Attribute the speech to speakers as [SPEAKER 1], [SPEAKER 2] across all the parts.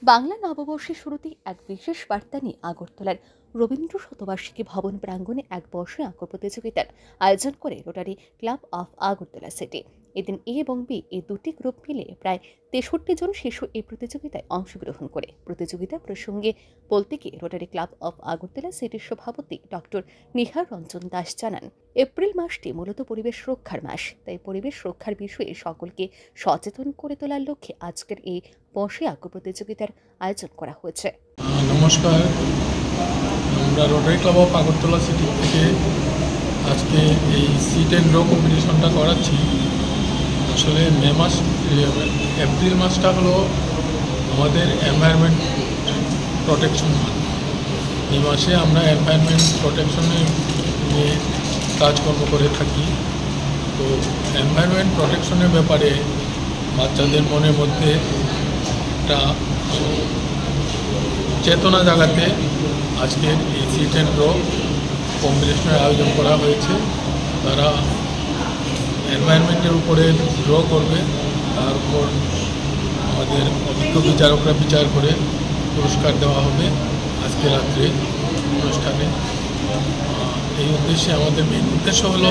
[SPEAKER 1] বাংলা নববর্ষের শুরুতেই এক বিশেষ বার্তা নিয়ে আগরতলার রবীন্দ্র শতবার্ষিকী ভবন প্রাঙ্গণে এক বর্ষীয় আঁকো প্রতিযোগিতার আয়োজন করে rotary club of Agartala city. এদিন এ এবং বি এই দুটি গ্রুপ মিলে প্রায় ৬৩ জন শিশু এই প্রতিযোগিতায় অংশগ্রহণ করে। প্রতিযোগিতা প্রসঙ্গে বলতে গিয়ে রোটারি ক্লাব অফ আগরতলা সিটির সভাপতি ডক্টর নিহার রঞ্জন দাস জানান, এপ্রিল মাসটি মূলত পরিবেশ রক্ষার মাস, তাই পরিবেশ রক্ষার বিষয়ে সকলকে সচেতন করে তোলার লক্ষ্যে আজকের এই বর্ষীয় আঁকো প্রতিযোগিতার আয়োজন করা হয়েছে।
[SPEAKER 2] নমস্কার, আমরা rotary club of Agartala city থেকে আজকে এই সিট অ্যান্ড ড্র কম্পিটিশনটা করাচ্ছি। আসলে এপ্রিল মাসটা হলো আমাদের এনভায়রনমেন্ট প্রোটেকশন মাস। এই মাসে আমরা এনভায়রনমেন্ট প্রোটেকশনে নিয়ে কাজকর্ম করে থাকি। তো এনভায়রনমেন্ট প্রোটেকশনের ব্যাপারে বাচ্চাদের মনের মধ্যে একটা চেতনা জাগাতে আজকের এই সিট অ্যান্ড ড্র কম্পিটিশনের আয়োজন করা হয়েছে। তারা এনভায়রনমেন্টের উপরে ড্র করবে, তার উপর আমাদের অভিজ্ঞ বিচারকরা বিচার করে পুরস্কার দেওয়া হবে আজকে রাত্রে অনুষ্ঠানে। এই উদ্দেশ্যে আমাদের মেন উদ্দেশ্য হলো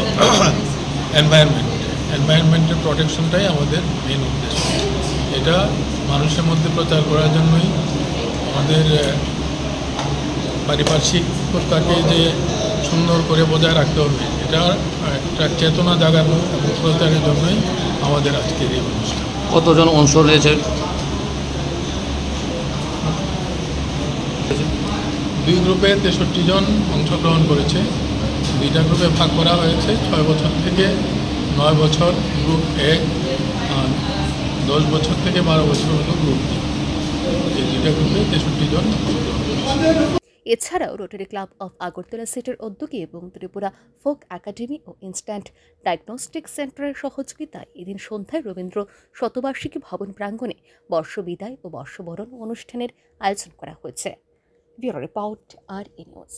[SPEAKER 2] এনভায়রনমেন্টের প্রোটেকশনটাই আমাদের মেন উদ্দেশ্য। এটা মানুষের মধ্যে প্রচার করার জন্যই আমাদের পারিপার্শ্বিকতাকে যে সুন্দর করে বজায় রাখতে হবে, এটা একটা চেতনা জাগানো এবং প্রচারের জন্যই আমাদের আজকের এই অনুষ্ঠান।
[SPEAKER 3] কতজন অংশ নিয়েছে?
[SPEAKER 2] দুই গ্রুপে ৬৩ জন অংশগ্রহণ করেছে। দুইটা গ্রুপে ভাগ করা হয়েছে, ৬ বছর থেকে ৯ বছর গ্রুপ এ, আর 10 বছর থেকে 12 বছর হলো গ্রুপ বি। এই দুইটা গ্রুপে ৬৩ জন অংশগ্রহণ করেছে।
[SPEAKER 1] এছাড়াও রোটারি ক্লাব অফ আগরতলা সিটির উদ্যোগে এবং ত্রিপুরা ফোক একাডেমি ও ইনস্ট্যান্ট ডায়াগনস্টিক সেন্টারের সহযোগিতায় এদিন সন্ধ্যায় রবীন্দ্র শতবার্ষিকী ভবন প্রাঙ্গণে বর্ষবিদায় ও বর্ষবরণ অনুষ্ঠানের আয়োজন করা হয়েছে। ব্যুরো রিপোর্ট, আর নিউজ।